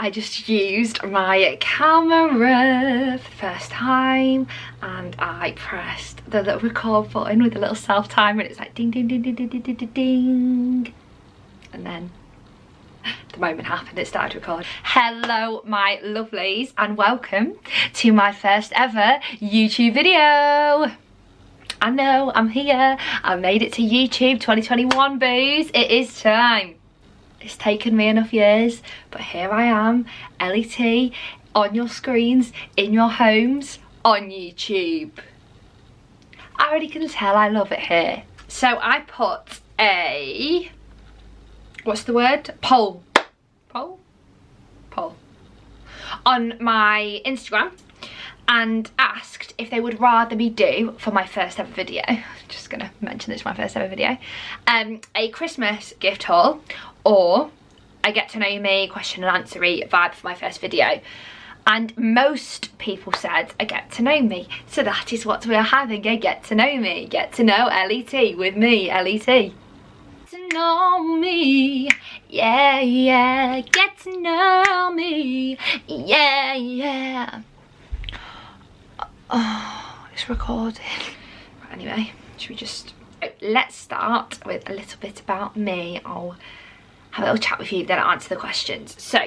I just used my camera for the first time and I pressed the little record button with a little self timer and it's like ding ding ding ding ding ding ding ding ding, and then the moment happened, it started to record. Hello my lovelies and welcome to my first ever YouTube video. I know, I'm here, I made it to YouTube 2021 boos, it is time. It's taken me enough years, but here I am, Ellie T, on your screens, in your homes, on YouTube. I already can tell I love it here. So I put a, what's the word? Poll on my Instagram and asked if they would rather me do for my first ever video, just gonna mention this, my first ever video, a Christmas gift haul or a get to know me question and answery vibe for my first video. And most people said a get to know me, so that is what we're having, a get to know me, get to know Ellie T with me, Ellie T. To know me, yeah, yeah, get to know me, yeah, yeah. Oh, it's recording. Right, anyway, should we just, let's start with a little bit about me. I'll have a little chat with you, then I'll answer the questions. So,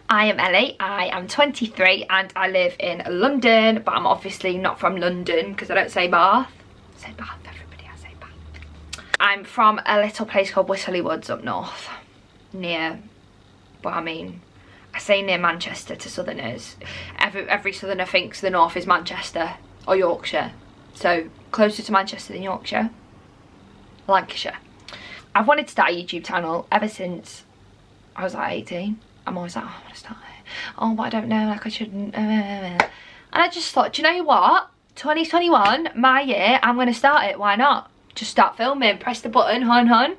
I am Ellie, I am 23 and I live in London, but I'm obviously not from London because I don't say Bath. I say Bath, everybody, I say Bath. I'm from a little place called Whitley Woods up north, near, well I mean, I say near Manchester to southerners. Every southerner thinks the north is Manchester or Yorkshire. So closer to Manchester than Yorkshire, Lancashire. I've wanted to start a YouTube channel ever since I was like 18. I'm always like, oh, I want to start it. Oh, but I don't know, like I shouldn't. And I just thought, do you know what? 2021, my year, I'm going to start it. Why not? Just start filming, press the button, hun.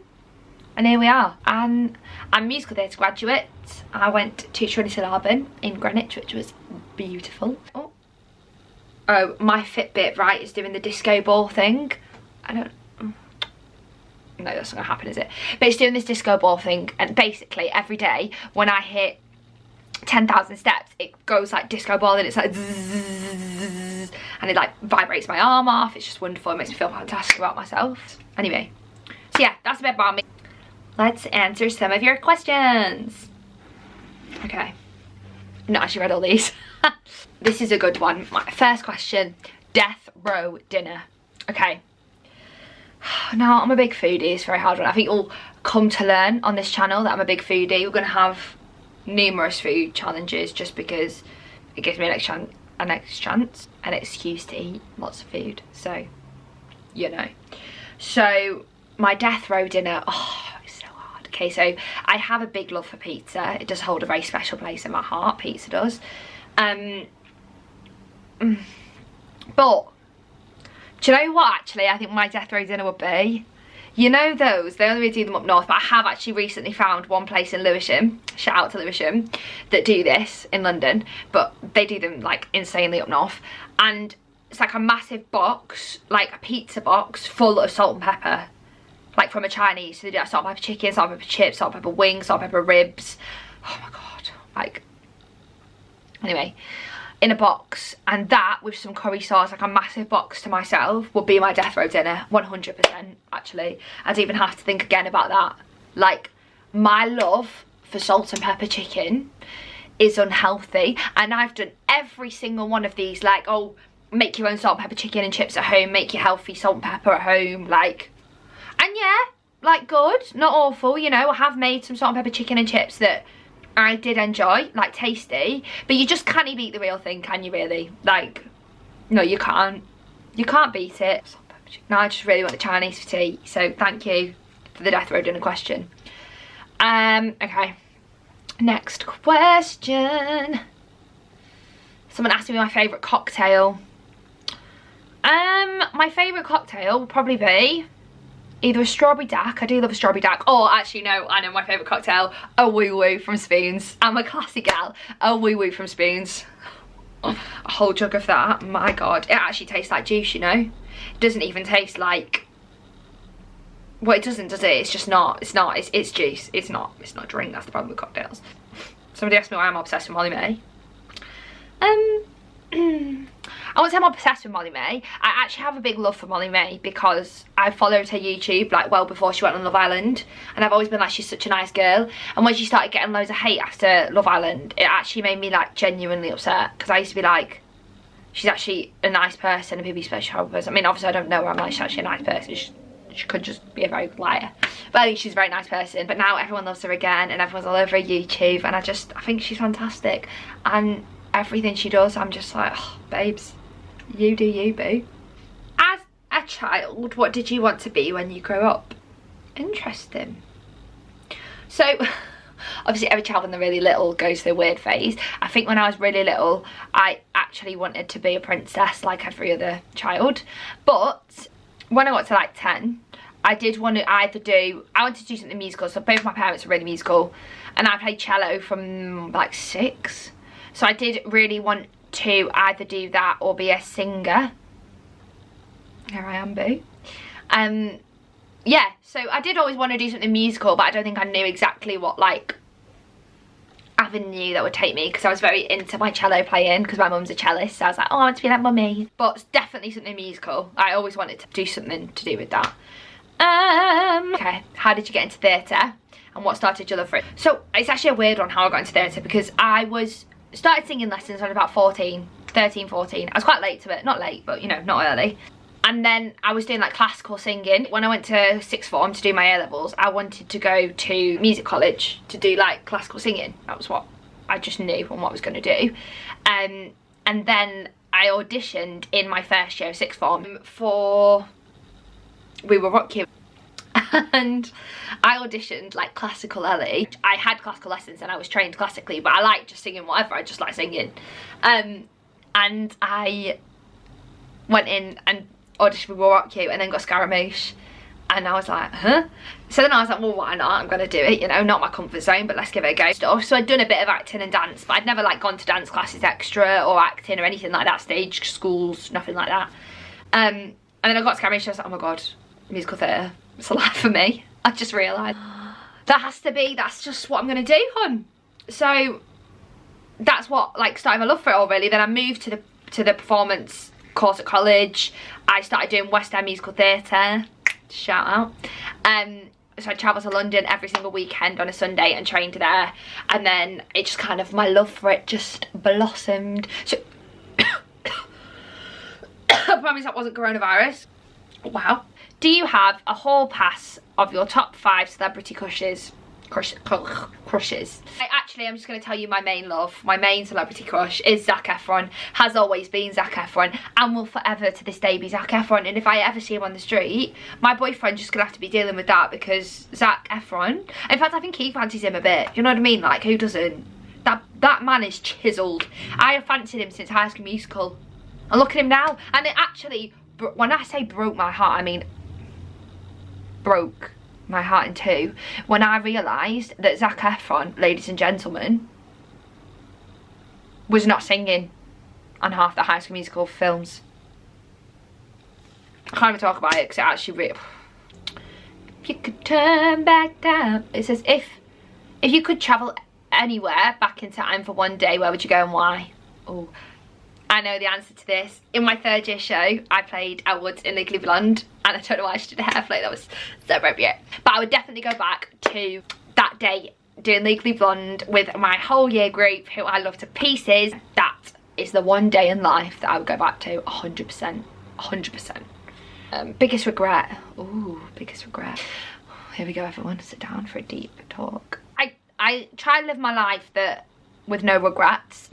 And here we are. And I'm musical theatre graduate. I went to Trinity Laban in Greenwich, which was beautiful. Oh, my Fitbit, right, is doing the disco ball thing. I don't, no, that's not gonna happen, is it? But it's doing this disco ball thing, and basically every day when I hit 10,000 steps, it goes like disco ball, and it's like zzz, and it like vibrates my arm off. It's just wonderful. It makes me feel fantastic about myself. Anyway, so yeah, that's a bit about me. Let's answer some of your questions. Okay, I've not actually read all these. This is a good one. My first question, death row dinner. Okay. Now, I'm a big foodie, it's a very hard one. I think you'll come to learn on this channel that I'm a big foodie. We're going to have numerous food challenges just because it gives me an excuse to eat lots of food. So, you know. So, my death row dinner, oh, it's so hard. Okay, so I have a big love for pizza. It does hold a very special place in my heart, pizza does. But do you know what actually I think my death row dinner would be? You know those, they only really do them up north, but I have actually recently found one place in Lewisham, shout out to Lewisham, that do this in London, but they do them like insanely up north. And it's like a massive box, like a pizza box full of salt and pepper, like from a Chinese. So they do like salt and pepper chicken, salt and pepper chips, salt and pepper wings, salt and pepper ribs. Oh my god, like, anyway, in a box, and that with some curry sauce, like a massive box to myself, would be my death row dinner, 100% actually. I'd even have to think again about that. Like, my love for salt and pepper chicken is unhealthy, and I've done every single one of these, like, oh, make your own salt and pepper chicken and chips at home, make your healthy salt and pepper at home, like, and yeah, like, good, not awful, you know. I have made some salt and pepper chicken and chips that I did enjoy, like tasty, but you just can't beat the real thing, can you really? Like, no, you can't beat it. No, I just really want the Chinese for tea, so thank you for the death row dinner question. Okay, next question. Someone asked me my favourite cocktail. My favourite cocktail would probably be either a strawberry dac, I do love a strawberry dac, or actually no, I know my favourite cocktail, a woo woo from Spoons. I'm a classy gal, a woo woo from Spoons. Oh, a whole jug of that, my god. It actually tastes like juice, you know. It doesn't even taste like, well, it doesn't, does it? It's just not, it's juice. It's not drink, that's the problem with cocktails. Somebody asked me why I'm obsessed with Molly May. I won't say I'm obsessed with Molly May. I actually have a big love for Molly May because I followed her YouTube like well before she went on Love Island, and I've always been like, she's such a nice girl. And when she started getting loads of hate after Love Island, it actually made me like genuinely upset, because I used to be like, she's actually a nice person, and people used to be a horrible person. I mean, obviously I don't know her, I'm like, she's actually a nice person. She could just be a very good liar, but I think she's a very nice person. But now everyone loves her again, and everyone's all over her YouTube, and I think she's fantastic. And everything she does, I'm just like, oh, babes, you do you, boo. As a child, what did you want to be when you grow up? Interesting. So obviously every child when they're really little goes through a weird phase. I think when I was really little, I actually wanted to be a princess like every other child. But when I got to like 10, I did want to I wanted to do something musical. So both my parents were really musical, and I played cello from like 6. So I did really want to either do that or be a singer. Here I am, boo. Yeah, so I did always want to do something musical, but I don't think I knew exactly what like avenue that would take me, because I was very into my cello playing because my mum's a cellist, so I was like, oh, I want to be like mummy. But it's definitely something musical. I always wanted to do something to do with that. Okay, how did you get into theatre, and what started your love for it? So it's actually a weird one how I got into theatre, because I started singing lessons when I was about 13, 14. I was quite late to it, not late, but you know, not early. And then I was doing like classical singing. When I went to sixth form to do my A-levels, I wanted to go to music college to do like classical singing. That was what I just knew and what I was going to do. And then I auditioned in my first year of sixth form for We Will Rock You. And I auditioned like classical Ellie. I had classical lessons and I was trained classically, but I like just singing whatever. I just like singing. And I went in and auditioned with Will Rock You, and then got Scaramouche, and I was like, huh? So then I was like, well, why not? I'm gonna do it, you know, not my comfort zone, but let's give it a go. So I'd done a bit of acting and dance, but I'd never like gone to dance classes extra or acting or anything like that, stage schools, nothing like that. And then I got Scaramouche, and I was like, oh my god, musical theatre, it's a life for me. I just realised that's just what I'm gonna do, hon. So that's what like started my love for it all, really. Then I moved to the performance course at college. I started doing West End Musical Theatre, shout out. So I travelled to London every single weekend on a Sunday and trained there, and then it just kind of, my love for it just blossomed. So I promise that wasn't coronavirus. Wow. Do you have a hall pass of your top 5 celebrity crushes? Actually, I'm just going to tell you my main love. My main celebrity crush is Zac Efron. Has always been Zac Efron, and will forever to this day be Zac Efron. And if I ever see him on the street, my boyfriend's just going to have to be dealing with that, because Zac Efron, in fact I think he fancies him a bit, you know what I mean? Like, who doesn't? That man is chiseled. I have fancied him since High School Musical, and look at him now. And it actually, when I say broke my heart, I mean broke my heart in two, when I realised that Zac Efron, ladies and gentlemen, was not singing on half the High School Musical films. I can't even talk about it because it actually really... If you could turn back time... It says, if you could travel anywhere back in time for one day, where would you go and why? Oh, I know the answer to this. In my 3rd year show, I played Elwood in Legally Blonde, and I don't know why I did a hair flake, that was so appropriate. But I would definitely go back to that day doing Legally Blonde with my whole year group, who I love to pieces. That is the one day in life that I would go back to 100%, 100%. Biggest regret. Ooh, biggest regret. Here we go, everyone, sit down for a deep talk. I try to live my life with no regrets.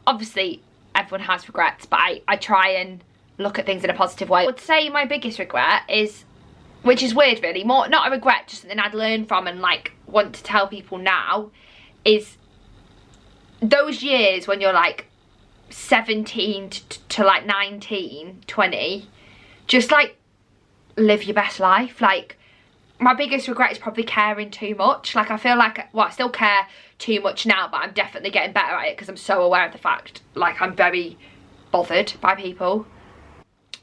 Obviously, everyone has regrets, but I try and look at things in a positive way. I would say my biggest regret is, which is weird really, more not a regret, just something I'd learned from and like want to tell people now, is those years when you're like 17 to like 19, 20, just like live your best life. Like, my biggest regret is probably caring too much. Like, I feel like, well, I still care too much now, but I'm definitely getting better at it because I'm so aware of the fact, like, I'm very bothered by people.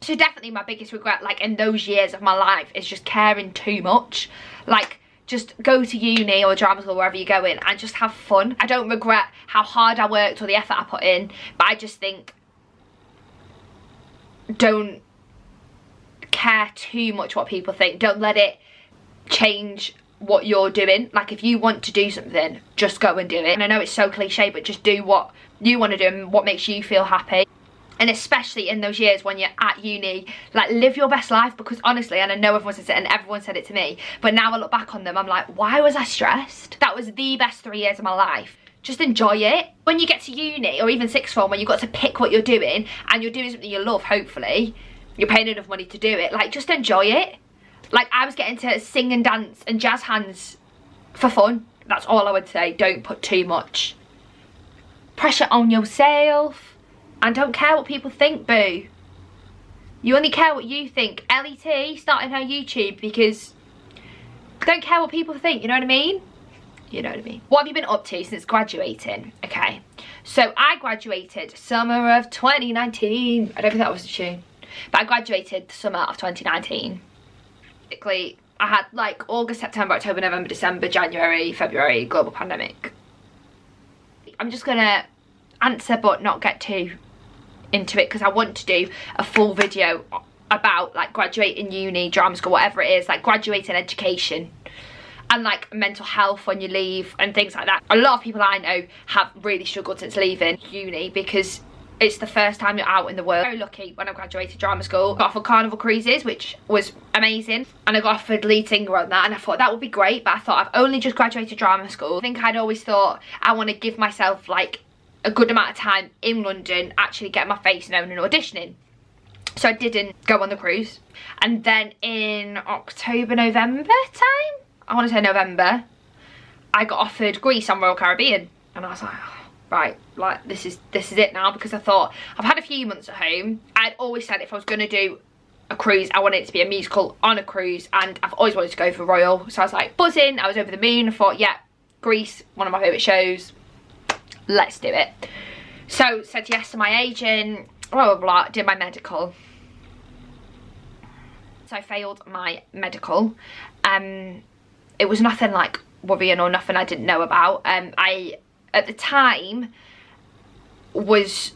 So definitely my biggest regret, like, in those years of my life is just caring too much. Like, just go to uni or drama school, wherever you're going, and just have fun. I don't regret how hard I worked or the effort I put in, but I just think don't care too much what people think. Don't let it change what you're doing. Like, if you want to do something, just go and do it. And I know it's so cliche, but just do what you want to do and what makes you feel happy. And especially in those years when you're at uni, like, live your best life. Because honestly, and I know everyone says it and everyone said it to me, but now I look back on them, I'm like, why was I stressed? That was the best 3 years of my life. Just enjoy it. When you get to uni or even sixth form, when you've got to pick what you're doing and you're doing something you love, hopefully, you're paying enough money to do it, like, just enjoy it. Like, I was getting to sing and dance and jazz hands for fun. That's all I would say. Don't put too much pressure on yourself. And don't care what people think, boo. You only care what you think. Ellie T starting her YouTube because don't care what people think, you know what I mean? You know what I mean. What have you been up to since graduating? Okay, so I graduated summer of 2019. I don't think that was the tune. But I graduated the summer of 2019. Basically, I had like August, September, October, November, December, January, February, global pandemic. I'm just gonna answer but not get too into it because I want to do a full video about like graduating uni, drama school, whatever it is, like graduating education and like mental health when you leave and things like that. A lot of people I know have really struggled since leaving uni because it's the first time you're out in the world. Very lucky when I graduated drama school. Got offered carnival cruises, which was amazing, and I got offered lead singer on that, and I thought that would be great, but I thought I've only just graduated drama school. I think I'd always thought I want to give myself like a good amount of time in London, actually get my face known and auditioning. So I didn't go on the cruise. And then in October, November time, I want to say November, I got offered Greece on Royal Caribbean. And I was like, oh, right, like this is it now, because I thought I've had a few months at home. I'd always said if I was going to do a cruise, I wanted it to be a musical on a cruise, and I've always wanted to go for Royal. So I was like buzzing, I was over the moon. I thought, yeah, Greece, one of my favourite shows. Let's do it. So said yes to my agent, blah blah blah, did my medical. So I failed my medical. It was nothing like worrying or nothing I didn't know about. I at the time was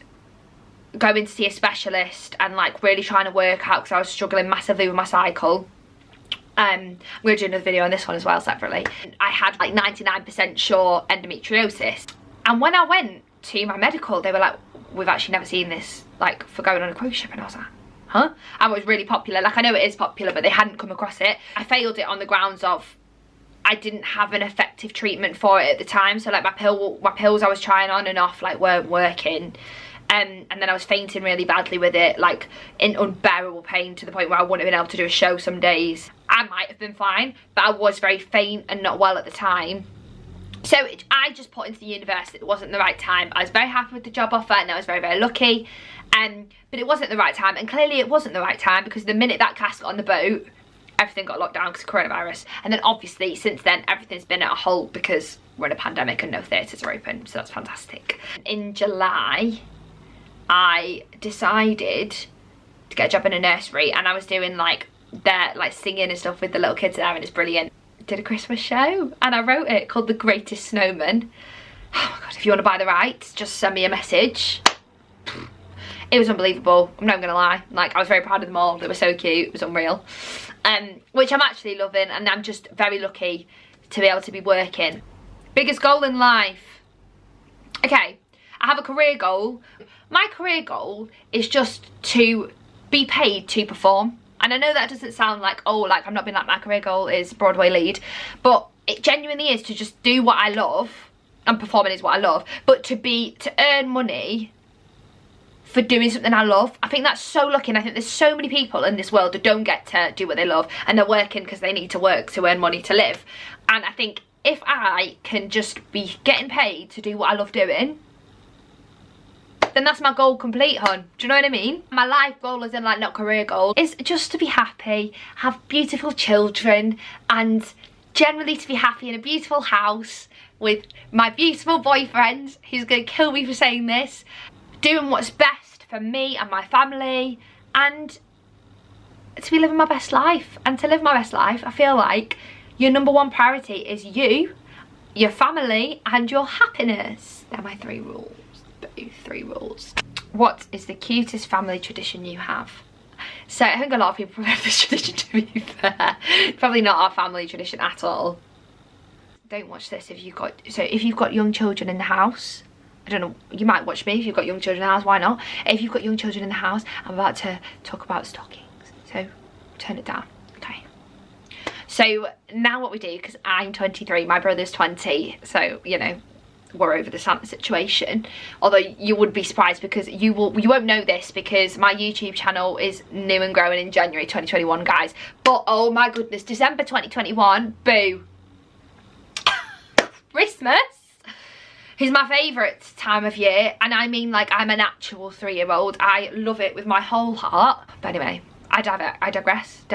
going to see a specialist and like really trying to work out because I was struggling massively with my cycle. I'm going to do another video on this one as well separately. I had like 99% sure endometriosis. And when I went to my medical, they were like, we've actually never seen this, like, for going on a cruise ship. And I was like, huh? And it was really popular. Like, I know it is popular, but they hadn't come across it. I failed it on the grounds of I didn't have an effective treatment for it at the time. So, like, my pills I was trying on and off, like, weren't working. And then I was fainting really badly with it, like, in unbearable pain to the point where I wouldn't have been able to do a show some days. I might have been fine, but I was very faint and not well at the time. So I just put into the university. It wasn't the right time. I was very happy with the job offer and I was very, very lucky. But it wasn't the right time, and clearly it wasn't the right time because the minute that cast got on the boat, everything got locked down because of coronavirus. And then obviously since then everything's been at a halt because we're in a pandemic and no theatres are open, so that's fantastic. In July, I decided to get a job in a nursery, and I was doing like their like singing and stuff with the little kids there, and it's brilliant. Did a Christmas show and I wrote it called The Greatest Snowman. Oh my god, if you want to buy the rights, just send me a message. It was unbelievable, I'm not gonna lie. Like, I was very proud of them all. They were so cute, it was unreal. Which I'm actually loving, and I'm just very lucky to be able to be working. Biggest goal in life. Okay, I have a career goal. My career goal is just to be paid to perform. And I know that doesn't sound like, oh, like I'm not being like, my career goal is Broadway lead, but it genuinely is to just do what I love, and performing is what I love, but to earn money for doing something I love. I think that's so lucky, and I think there's so many people in this world that don't get to do what they love, and they're working because they need to work to earn money to live. And I think if I can just be getting paid to do what I love doing, then that's my goal complete, hon. Do you know what I mean? My life goal, as in like not career goal, is just to be happy, have beautiful children, and generally to be happy in a beautiful house with my beautiful boyfriend, who's gonna kill me for saying this, doing what's best for me and my family, and to be living my best life. And to live my best life, I feel like your number one priority is you, your family, and your happiness. They're my 3 rules. 3 rules. What is the cutest family tradition you have? So I think a lot of people have this tradition, to be fair. Probably not our family tradition at all. Don't watch this if you've got young children in the house. I don't know, you might watch me if you've got young children in the house, why not? If you've got young children in the house, I'm about to talk about stockings, so turn it down, okay? So now what we do, because I'm 23, my brother's 20, so, you know, we're over the Santa situation. Although you would be surprised, because you won't know this because my YouTube channel is new and growing in January 2021, guys. But oh my goodness, December 2021, boo. Christmas is my favourite time of year, and I mean, like, I'm an actual 3-year-old. I love it with my whole heart. But anyway, I digress.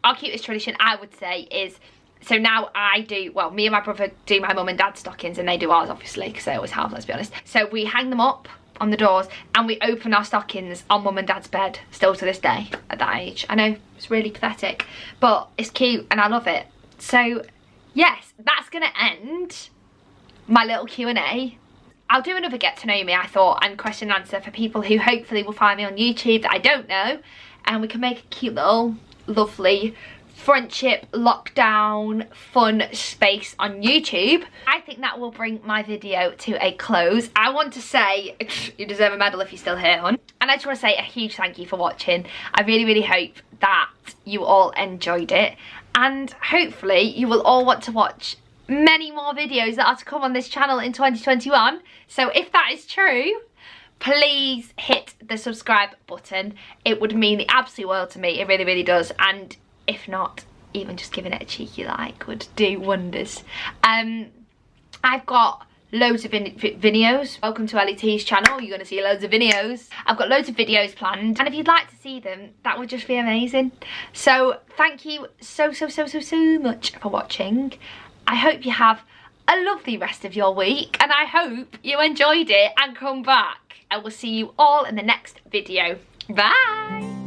Our cutest tradition, I would say, is, so now I do, well, me and my brother do my mum and dad's stockings, and they do ours, obviously, because they always have, let's be honest. So we hang them up on the doors, and we open our stockings on mum and dad's bed, still to this day, at that age. I know, it's really pathetic, but it's cute, and I love it. So yes, that's gonna end my little Q&A. I'll do another get to know me, I thought, and question and answer for people who hopefully will find me on YouTube that I don't know, and we can make a cute little lovely friendship lockdown fun space on YouTube. I think that will bring my video to a close. I want to say you deserve a medal if you're still here, hon. And I just want to say a huge thank you for watching. I really hope that you all enjoyed it, and hopefully you will all want to watch many more videos that are to come on this channel in 2021. So if that is true, please hit the subscribe button. It would mean the absolute world to me. It really does. And if not, even just giving it a cheeky like would do wonders. I've got loads of videos. Welcome to Ellie T's channel. You're going to see loads of videos. I've got loads of videos planned, and if you'd like to see them, that would just be amazing. So thank you so much for watching. I hope you have a lovely rest of your week, and I hope you enjoyed it and come back. I will see you all in the next video. Bye.